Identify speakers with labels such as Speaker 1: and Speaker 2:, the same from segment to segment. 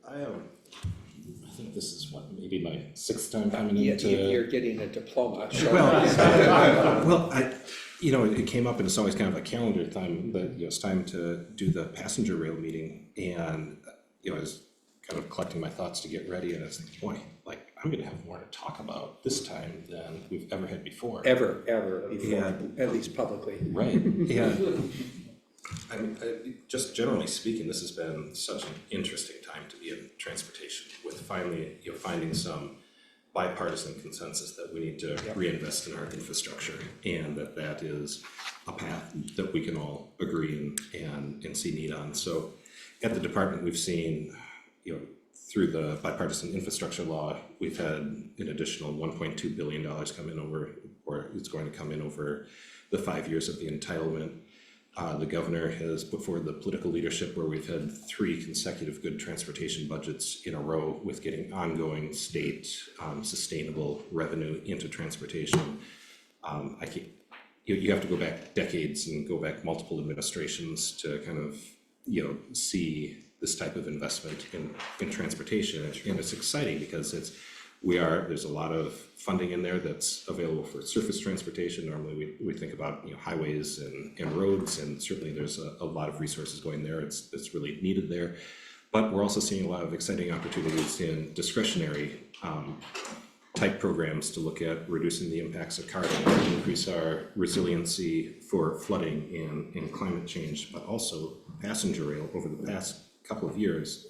Speaker 1: I think this is what, maybe my sixth time coming into.
Speaker 2: You're getting a diploma. So
Speaker 1: Well, it came up, and it's always kind of a calendar time that it's time to do the passenger rail meeting, and I was kind of collecting my thoughts to get ready, and I was thinking, boy, like I'm going to have more to talk about this time than we've ever had before.
Speaker 2: Ever before, at least publicly.
Speaker 1: Right. Yeah. I mean, just generally speaking, this has been such an interesting time to be in transportation, with finally, finding some bipartisan consensus that we need to reinvest in our infrastructure, and that is a path that we can all agree and see need on. So, at the department, we've seen, through the bipartisan infrastructure law, we've had an additional $1.2 billion come in over, or it's going to come in over the 5 years of the entitlement. The governor has put forward the political leadership where we've had 3 consecutive good transportation budgets in a row, with getting ongoing state sustainable revenue into transportation. You have to go back decades and go back multiple administrations to kind of see this type of investment in transportation, and it's exciting because there's a lot of funding in there that's available for surface transportation. Normally we think about highways and roads, and certainly there's a lot of resources going there. It's really needed there, but we're also seeing a lot of exciting opportunities in discretionary type programs to look at reducing the impacts of carbon, increase our resiliency for flooding and climate change, but also passenger rail over the past couple of years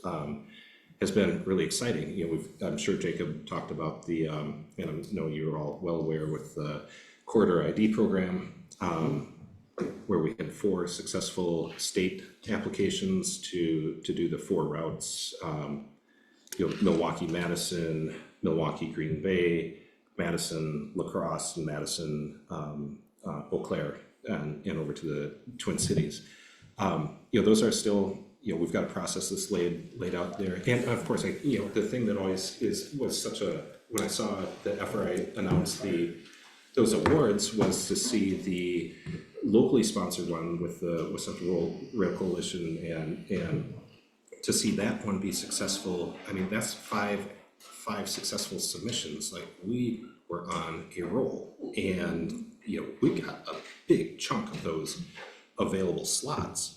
Speaker 1: has been really exciting. I'm sure Jacob talked about the, and I know you're all well aware with the Corridor ID program, where we had 4 successful state applications to do the 4 routes, Milwaukee, Madison, Milwaukee, Green Bay, Madison, La Crosse, and Madison, Eau Claire, and over to the Twin Cities. Those are still, we've got a process that's laid out there. And of course, the thing that always was such when I saw the FRA announce those awards, was to see the locally sponsored one with the Central Rail Coalition, and to see that one be successful. I mean, that's five successful submissions. Like, we were on a roll, and we got a big chunk of those available slots.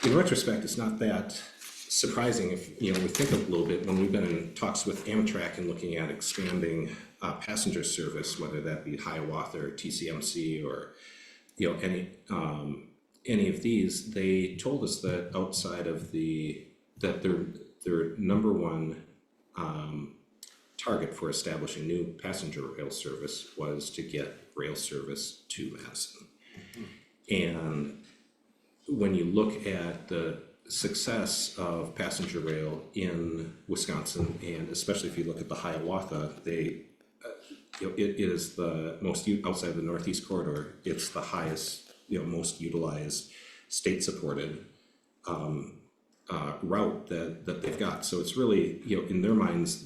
Speaker 1: In retrospect, it's not that surprising if we think a little bit, when we've been in talks with Amtrak and looking at expanding passenger service, whether that be Hiawatha or TCMC or any of these. They told us that outside of that their number one target for establishing new passenger rail service was to get rail service to Madison. And when you look at the success of passenger rail in Wisconsin, and especially if you look at the Hiawatha, it is the most, outside the Northeast Corridor, it's the highest, most utilized state-supported route that they've got. So it's really, in their minds,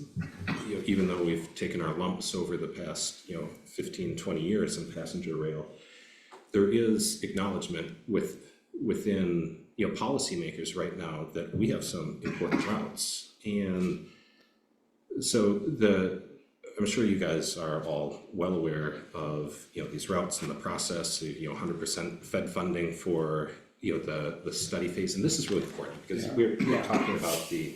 Speaker 1: even though we've taken our lumps over the past 15, 20 years in passenger rail, there is acknowledgement within policymakers right now that we have some important routes. And so I'm sure you guys are all well aware of these routes and the process, 100% Fed funding for the study phase. And this is really important because we're talking about the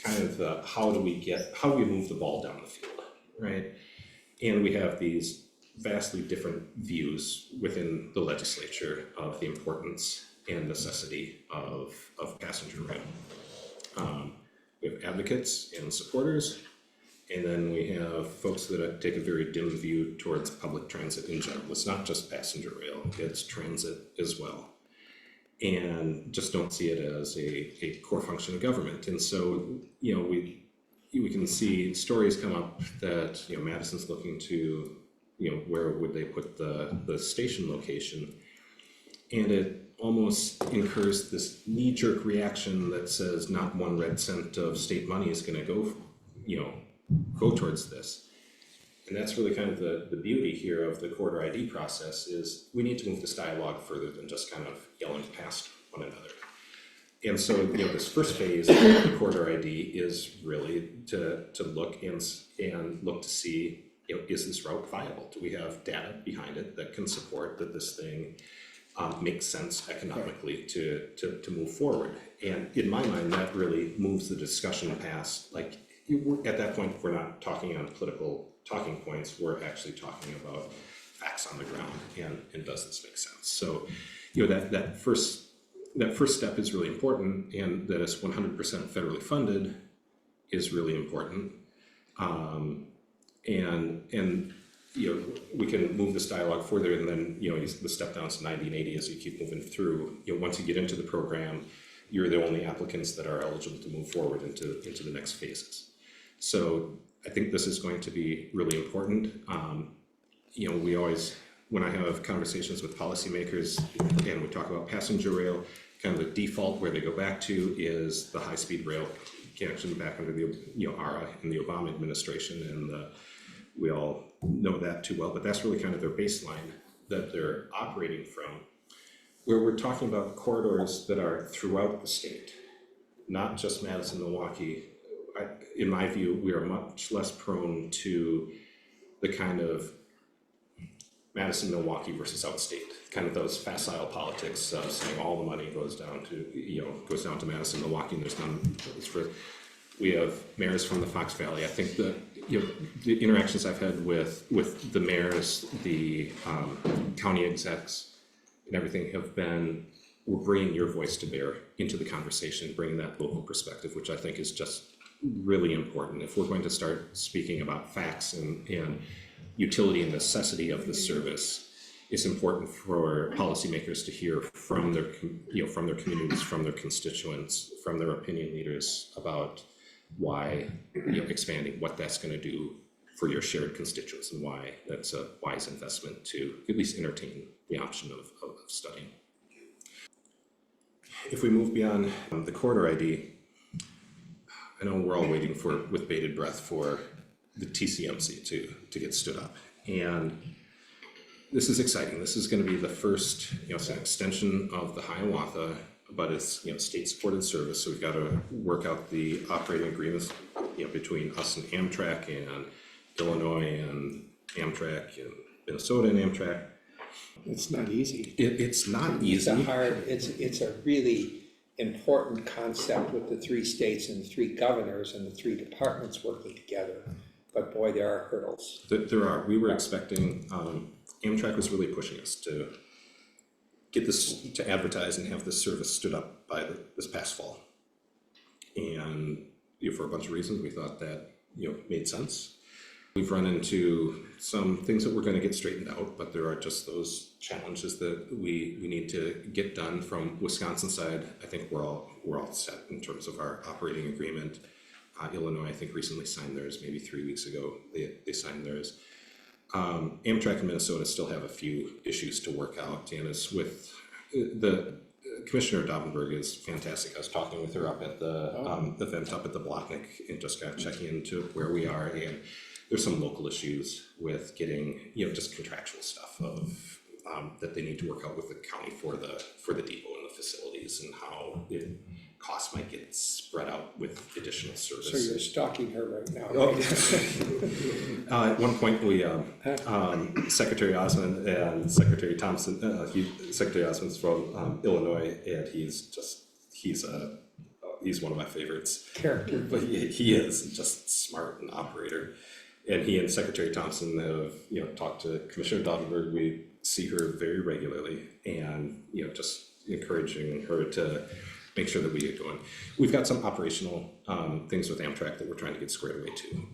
Speaker 1: kind of how do we move the ball down the field, right? And we have these vastly different views within the legislature of the importance and necessity of passenger rail. We have advocates and supporters, and then we have folks that take a very dim view towards public transit in general. It's not just passenger rail, it's transit as well, and just don't see it as a core function of government. And so, we can see stories come up that Madison's looking to where would they put the station location, and it almost incurs this knee-jerk reaction that says not 1 red cent of state money is going to go towards this. And that's really kind of the beauty here of the Corridor ID process, is we need to move this dialogue further than just kind of yelling past one another. And so, this first phase of the corridor ID is really to look and look to see, is this route viable? Do we have data behind it that can support that this thing makes sense economically to move forward? And in my mind, that really moves the discussion past, like, at that point, we're not talking on political talking points, we're actually talking about facts on the ground, and does this make sense? So, that first step is really important, and that it's 100% federally funded is really important. And we can move this dialogue further, and then the step down to 90 and 80 as you keep moving through. Once you get into the program, you're the only applicants that are eligible to move forward into the next phases. So I think this is going to be really important. We always, when I have conversations with policymakers and we talk about passenger rail, kind of the default where they go back to is the high-speed rail connection back under the ARA in the Obama administration, and we all know that too well, but that's really kind of their baseline that they're operating from. Where we're talking about corridors that are throughout the state, not just Madison, Milwaukee. In my view, we are much less prone to the kind of Madison, Milwaukee versus outstate, kind of those facile politics of saying all the money goes down to Madison, Milwaukee, and there's none. We have mayors from the Fox Valley. I think the interactions I've had with the mayors, the county execs, and everything have been, we're bringing your voice to bear into the conversation, bringing that local perspective, which I think is just really important. If we're going to start speaking about facts and utility and necessity of the service, it's important for policymakers to hear from their communities, from their constituents, from their opinion leaders about why expanding, what that's going to do for your shared constituents, and why that's a wise investment to at least entertain the option of studying. If we move beyond the corridor ID, I know we're all waiting with bated breath for the TCMC to get stood up, and this is exciting. This is going to be the first, it's an extension of the Hiawatha, but it's state-supported service. So we've got to work out the operating agreements, between us and Amtrak, and Illinois and Amtrak, and Minnesota and Amtrak.
Speaker 2: It's not easy.
Speaker 1: It's not easy.
Speaker 2: It's a really important concept with the 3 states and the 3 governors and the 3 departments working together. But boy, there are hurdles.
Speaker 1: There are. We were expecting, Amtrak was really pushing us to get this, to advertise and have this service stood up by this past fall. And for a bunch of reasons, we thought that made sense. We've run into some things that we're going to get straightened out, but there are just those challenges that we need to get done. From Wisconsin side, I think we're all set in terms of our operating agreement. Illinois, I think, recently signed theirs. Maybe 3 weeks ago, they signed theirs. Amtrak and Minnesota still have a few issues to work out, and it's with the Commissioner Daubenberg is fantastic. I was talking with her up at the event up at the Blocknick and just kind of checking into where we are, and there's some local issues with getting just contractual stuff of that they need to work out with the county for the depot and the facilities, and how costs might get spread out with additional service.
Speaker 2: So you're stalking her right now.
Speaker 1: Right? At one point, we Secretary Osmond and Secretary Thompson. Secretary Osmond's from Illinois, and he's one of my favorites.
Speaker 2: Character,
Speaker 1: but he is just smart and operator. And he and Secretary Thompson have talked to Commissioner Daubenberg. We see her very regularly, and just encouraging her to make sure that we get going. We've got some operational things with Amtrak that we're trying to get squared away too.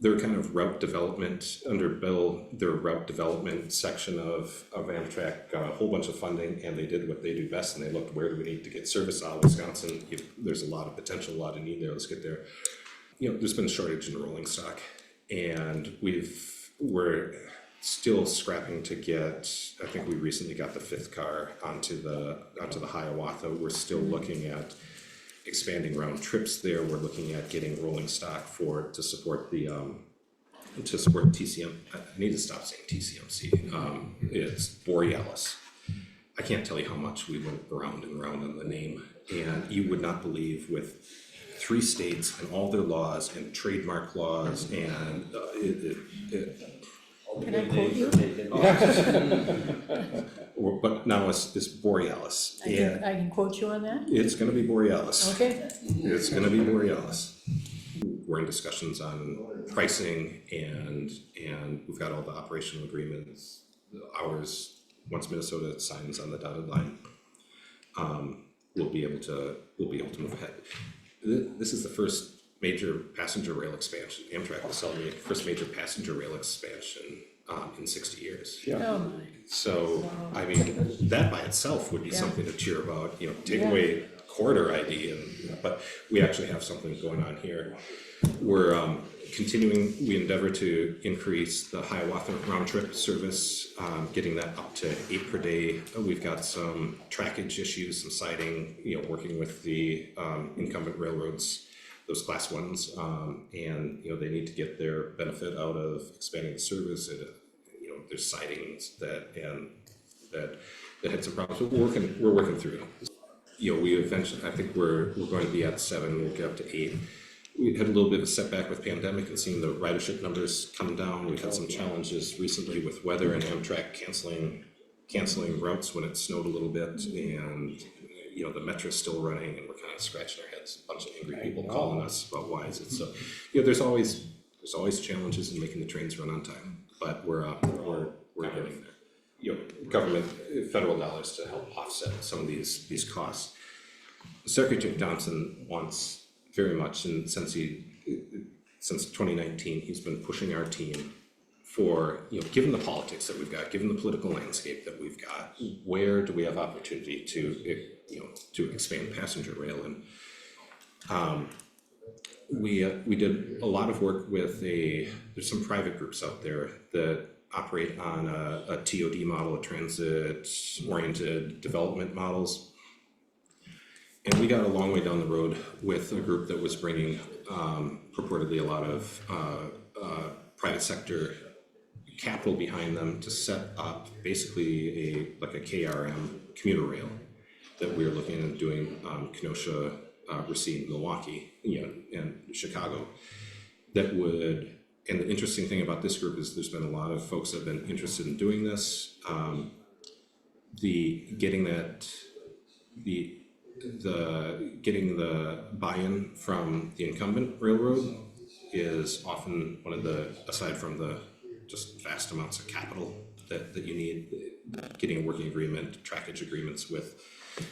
Speaker 1: Their kind of route development under Bill, their route development section of Amtrak got a whole bunch of funding, and they did what they do best, and they looked, where do we need to get service out of Wisconsin? There's a lot of potential, a lot of need there. Let's get there. There's been a shortage in rolling stock, and we're still scrapping to get, I think we recently got the 5th car onto the Hiawatha. We're still looking at expanding round trips there. We're looking at getting rolling stock to support TCM. I need to stop saying TCMC. It's Borealis. I can't tell you how much we went around and around on the name And you would not believe with 3 states and all their laws and trademark laws and
Speaker 3: Can I quote you?
Speaker 1: but now it's Borealis. And
Speaker 3: I can quote you on that?
Speaker 1: it's gonna be Borealis.
Speaker 3: Okay,
Speaker 1: It's gonna be Borealis. We're in discussions on pricing and we've got all the operational agreements. Ours, once Minnesota signs on the dotted line, we'll be able to move ahead. This is the first major passenger rail expansion. Amtrak is celebrating the first major passenger rail expansion in 60 years.
Speaker 3: oh my,
Speaker 1: So, I mean, that by itself would be
Speaker 3: Yeah.
Speaker 1: something to cheer about, take
Speaker 3: Yeah.
Speaker 1: away corridor ID but we actually have something going on here. We're continuing, we endeavor to increase the Hiawatha round trip service, getting that up to 8 per day. We've got some trackage issues, some siding, working with the incumbent railroads, those class ones, and they need to get their benefit out of expanding the service. And there's sidings that had some problems, but we're working through. We eventually, I think we're going to be at 7, we'll get up to 8. We had a little bit of a setback with pandemic and seeing the ridership numbers come down. We've had some challenges recently with weather and Amtrak canceling routes when it snowed a little bit, and the metro's still running, and we're kind of scratching our heads. A bunch of angry people calling us about why is it so. There's always challenges in making the trains run on time, but we're getting there. Government, federal dollars to help offset some of these costs. Secretary Johnson wants very much, and since 2019, he's been pushing our team for, given the politics that we've got, given the political landscape that we've got, where do we have opportunity to expand passenger rail? And we did a lot of work with there's some private groups out there that operate on a TOD model, a transit-oriented development models. And we got a long way down the road with a group that was bringing purportedly a lot of private sector capital behind them to set up basically a KRM commuter rail that we were looking at doing Kenosha, Racine, Milwaukee, and Chicago. That would, and the interesting thing about this group is there's been a lot of folks that have been interested in doing this. Getting the buy-in from the incumbent railroad is often one of the, aside from the just vast amounts of capital that you need, getting a working agreement, trackage agreements with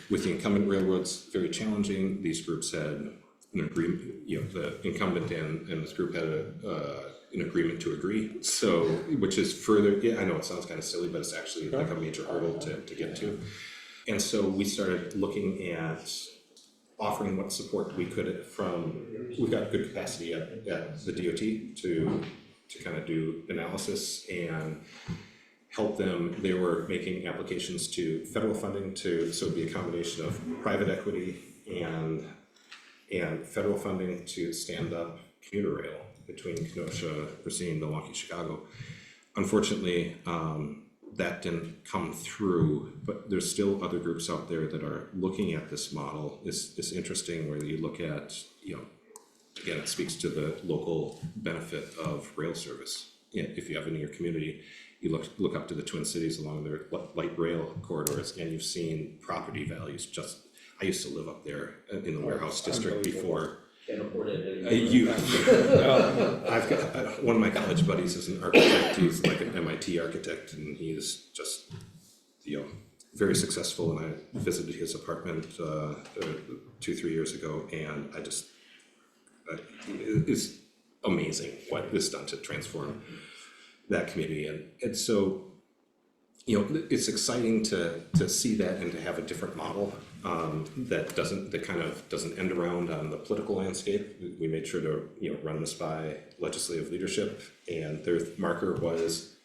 Speaker 1: the incumbent railroads, very challenging. These groups had an agreement, the incumbent and this group had an agreement to agree. So, which is further, I know it sounds kind of silly, but it's actually like a major hurdle to get to. And so we started looking at offering what support we could we've got good capacity at the DOT to kind of do analysis and help them. They were making applications to federal funding so it'd be a combination of private equity and federal funding to stand up commuter rail between Kenosha, Racine, Milwaukee, Chicago. Unfortunately, that didn't come through, but there's still other groups out there that are looking at this model. It's interesting where you look at, again, it speaks to the local benefit of rail service. If you have it in your community, you look up to the Twin Cities along their light rail corridors, and you've seen property values I used to live up there in the warehouse district before.
Speaker 4: Can't afford it
Speaker 1: I've got one of my college buddies is an architect. He's like an MIT architect, and he's just very successful. And I visited his apartment 2-3 years ago, and I just it's amazing what this done to transform that community. And so it's exciting to see that and to have a different model that kind of doesn't end around on the political landscape. We made sure to run this by legislative leadership, and their marker was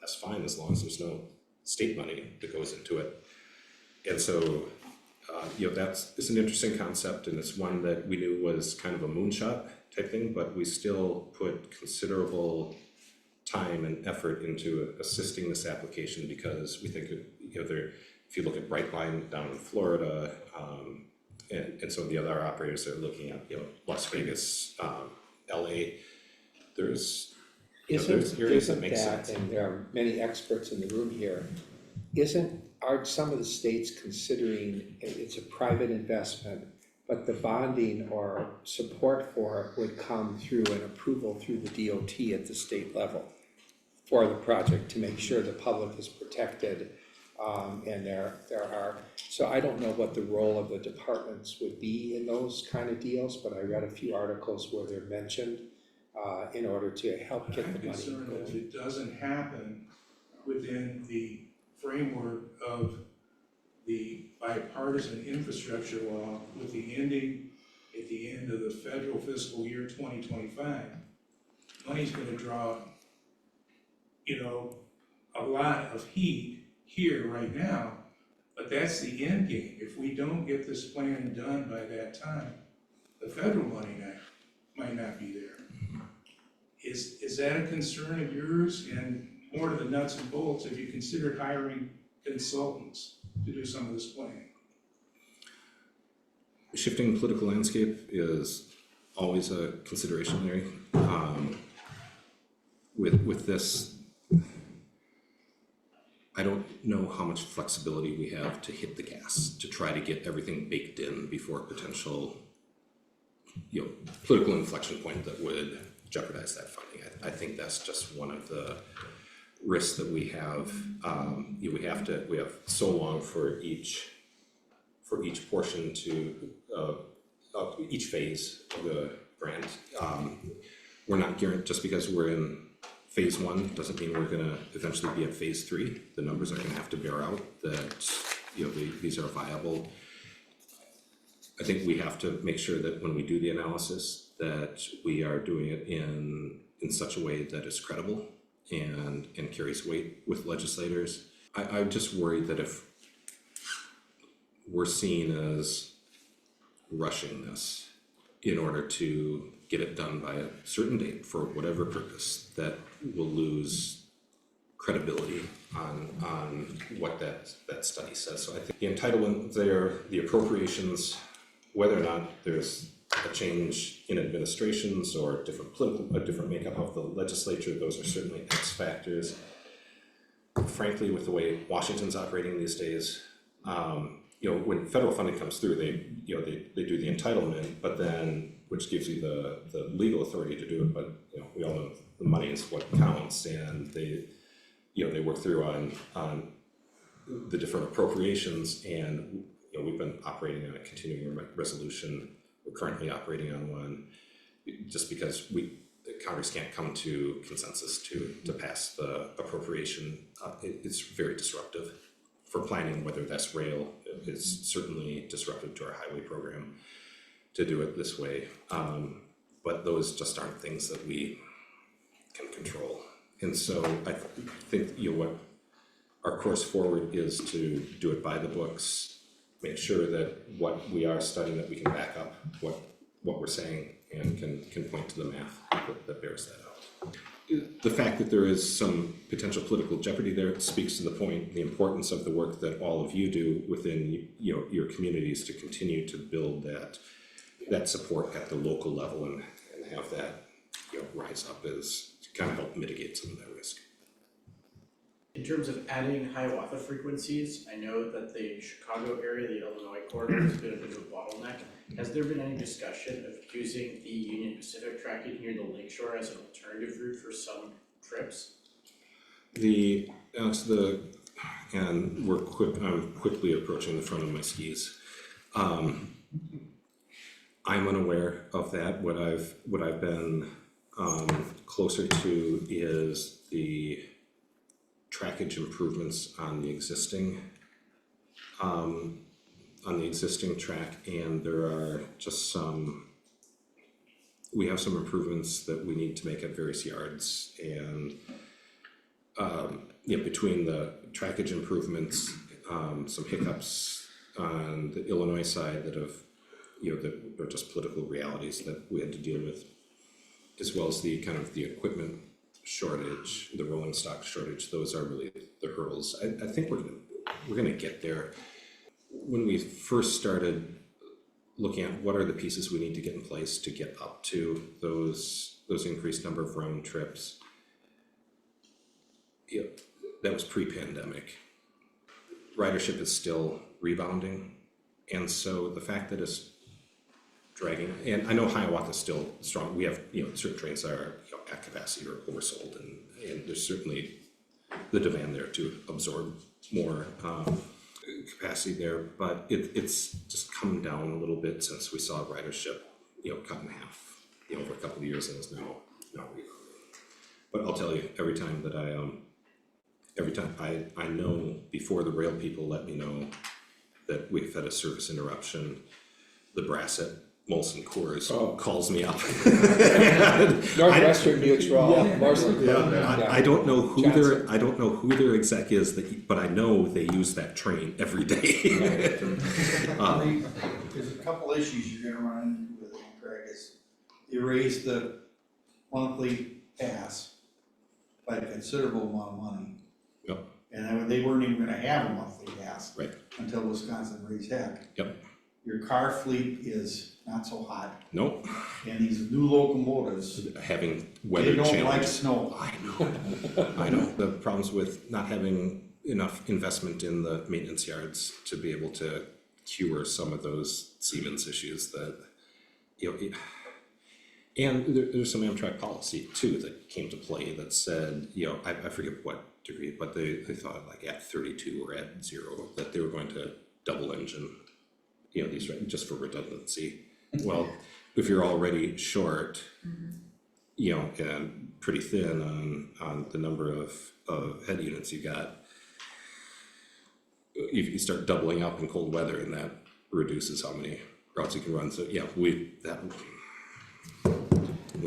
Speaker 1: that's fine as long as there's no state money that goes into it. And so it's an interesting concept, and it's one that we knew was kind of a moonshot type thing, but we still put considerable time and effort into assisting this application because we think if you look at Brightline down in Florida, and so the other operators are looking at, Las Vegas, LA, there's, there's areas that make sense.
Speaker 2: And there are many experts in the room here, aren't some of the states considering it's a private investment, but the bonding or support for it would come through an approval through the DOT at the state level for the project to make sure the public is protected, and there are, so I don't know what the role of the departments would be in those kind of deals, but I read a few articles where they're mentioned in order to help get the money
Speaker 3: I'm concerned that
Speaker 2: going.
Speaker 3: it doesn't happen within the framework of the bipartisan infrastructure law with the ending at the end of the federal fiscal year 2025. Money's gonna draw, a lot of heat here right now, but that's the end game. If we don't get this plan done by that time, the federal money might not be there. Is that a concern of yours? And more to the nuts and bolts, have you considered hiring consultants to do some of this planning?
Speaker 1: Shifting political landscape is always a consideration, Larry. With this, I don't know how much flexibility we have to hit the gas, to try to get everything baked in before potential, political inflection point that would jeopardize that funding. I think that's just one of the risks that we have. We have so long for each portion to each phase of the grant. We're not guaranteed, just because we're in phase 1 doesn't mean we're gonna eventually be at phase 3. The numbers are gonna have to bear out that these are viable. I think we have to make sure that when we do the analysis that we are doing it in such a way that is credible and carries weight with legislators. I'm just worried that if we're seen as rushing this in order to get it done by a certain date for whatever purpose, that will lose credibility on what that study says. So I think the entitlement there, the appropriations, whether or not there's a change in administrations or a different makeup of the legislature, those are certainly X factors. Frankly, with the way Washington's operating these days, when federal funding comes through, they do the entitlement, but then, which gives you the legal authority to do it, but we all know the money is what counts, and they work through on the different appropriations, and we've been operating on a continuing resolution. We're currently operating on one, just because Congress can't come to consensus to pass the appropriation. It's very disruptive for planning, whether that's rail. It's certainly disruptive to our highway program to do it this way. But those just aren't things that we can control. And so I think what our course forward is to do it by the books, make sure that what we are studying, that we can back up what we're saying and can point to the math that bears that out. The fact that there is some potential political jeopardy there speaks to the importance of the work that all of you do within your communities to continue to build that support at the local level and have that rise up as to kind of help mitigate some of that risk.
Speaker 4: In terms of adding Hiawatha frequencies, I know that the Chicago area, the Illinois corridor, has been a bit of a bottleneck. Has there been any discussion of using the Union Pacific tracking near the lakeshore as an alternative route for some trips?
Speaker 1: And I'm quickly approaching the front of my skis. I'm unaware of that. What I've been closer to is the trackage improvements on the existing track, and there are just we have some improvements that we need to make at various yards, and between the trackage improvements, some hiccups on the Illinois side that are just political realities that we had to deal with, as well as the equipment shortage, the rolling stock shortage. Those are really the hurdles. I think we're gonna get there. When we first started looking at what are the pieces we need to get in place to get up to those increased number of round trips. Yeah, that was pre-pandemic. Ridership is still rebounding, and so the fact that it's dragging, and I know Hiawatha is still strong. We have, certain trains that are, at capacity or oversold, and there's certainly the demand there to absorb more capacity there, but it's just come down a little bit since we saw ridership, cut in half, over a couple of years, and it's now rebounding. But I'll tell you, every time I know before the rail people let me know that we've had a service interruption, the brass at Molson Coors calls me up.
Speaker 2: Northwestern Mutual, Molson Coors.
Speaker 1: I don't know who
Speaker 2: Johnson.
Speaker 1: their exec is, but I know they use that train every day.
Speaker 5: There's a couple issues you're gonna run into with Amtrak is you raise the monthly pass by a considerable amount of money.
Speaker 1: Yep.
Speaker 5: And they weren't even gonna have a monthly pass.
Speaker 1: Right.
Speaker 5: Until Wisconsin raised heck.
Speaker 1: Yep.
Speaker 5: Your car fleet is not so hot,
Speaker 1: Nope.
Speaker 5: and these new locomotives,
Speaker 1: Having weather
Speaker 5: they don't
Speaker 1: challenges.
Speaker 5: like snow.
Speaker 1: I know. The problems with not having enough investment in the maintenance yards to be able to cure some of those Siemens issues that, and there's some Amtrak policy too that came to play that said, I forget what degree, but they thought like at 32 or at 0 that they were going to double engine, these just for redundancy. Well, if you're already short, and pretty thin on the number of head units you got, you start doubling up in cold weather, and that reduces how many routes you can run. So we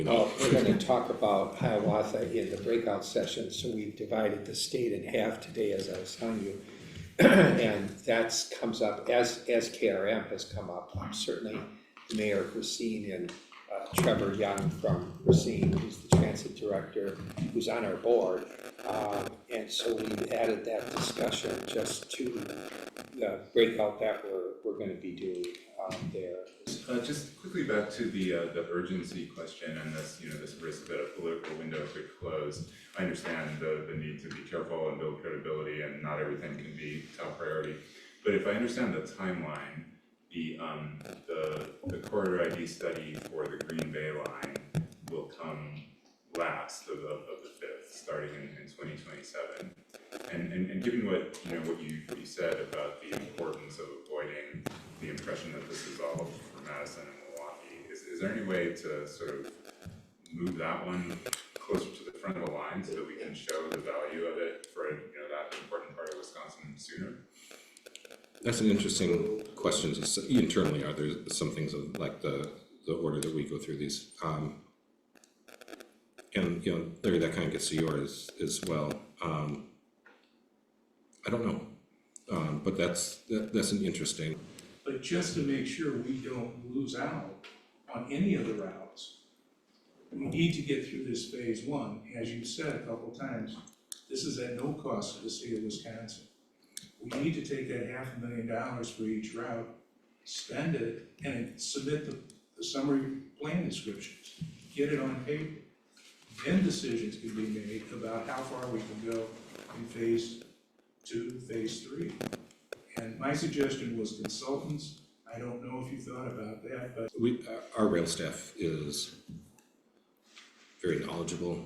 Speaker 1: know.
Speaker 2: We're gonna talk about Hiawatha in the breakout session, so we've divided the state in half today, as I was telling you. And that comes up, as KRM has come up, certainly Mayor Racine and Trevor Young from Racine, who's the transit director, who's on our board. And so we've added that discussion just to the breakout that we're gonna be doing there.
Speaker 6: Just quickly back to the urgency question and this, this risk that a political window could close. I understand the need to be careful and build credibility, and not everything can be top priority. But if I understand the timeline, the corridor ID study for the Green Bay line will come last of the fifth, starting in 2027. And given what what you said about the importance of avoiding the impression that this is all for Madison and Milwaukee, is there any way to sort of move that one closer to the front of the line so that we can show the value of it for that important part of Wisconsin sooner?
Speaker 1: That's an interesting question. Internally, are there some things of like the order that we go through these? And Larry, that kind of gets to yours as well. I don't know, but that's an interesting.
Speaker 3: But just to make sure we don't lose out on any of the routes, we need to get through this phase one. As you said a couple times, this is at no cost to the state of Wisconsin. We need to take that $500,000 for each route, spend it, and submit the summary plan descriptions. Get it on paper. Then decisions can be made about how far we can go in phase 2, phase 3. And my suggestion was consultants. I don't know if you thought about that, but
Speaker 1: Our rail staff is very knowledgeable.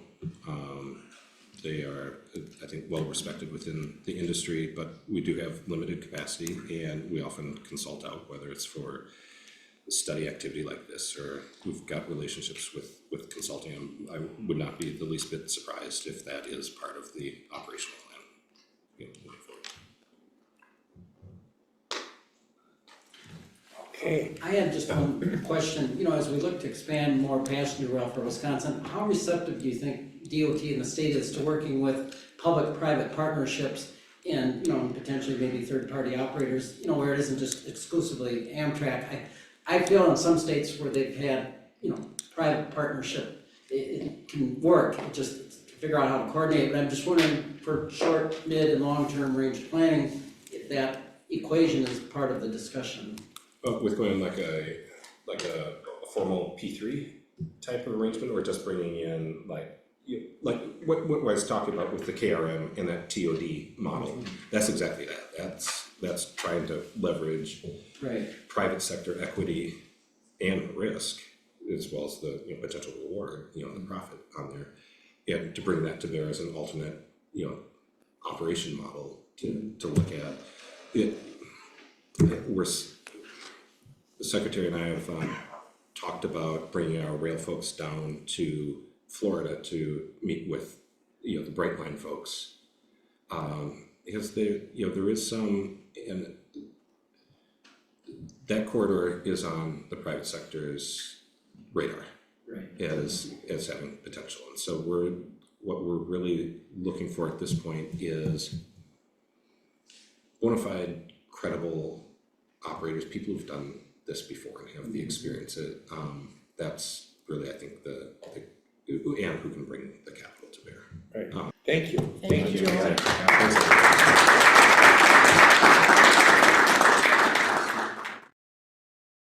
Speaker 1: They are, I think, well respected within the industry, but we do have limited capacity, and we often consult out, whether it's for study activity like this, or we've got relationships with consulting. I would not be the least bit surprised if that is part of the operational plan moving forward.
Speaker 2: Okay,
Speaker 7: I had just one question, as we look to expand more passenger rail for Wisconsin, how receptive do you think DOT and the state is to working with public-private partnerships and, potentially maybe third-party operators, where it isn't just exclusively Amtrak? I feel in some states where they've had, private partnership, it can work, it just to figure out how to coordinate, but I'm just wondering for short, mid, and long-term range planning, if that equation is part of the discussion.
Speaker 1: With going like a formal P3 type of arrangement, or just bringing in like what I was talking about with the KRM and that TOD model, that's exactly that. That's trying to leverage
Speaker 7: Right.
Speaker 1: private sector equity and risk, as well as the potential reward, the profit on there, and to bring that to bear as an alternate, operation model to look at. The secretary and I have talked about bringing our rail folks down to Florida to meet with the Brightline folks, because there is some, and that corridor is on the private sector's radar
Speaker 7: Right.
Speaker 1: as having potential, and so what we're really looking for at this point is bona fide, credible operators, people who've done this before and have the experience. That's really, I think, and who can bring the capital to bear.
Speaker 2: Right, thank you.
Speaker 8: Thank you, George.
Speaker 1: Thanks, everybody.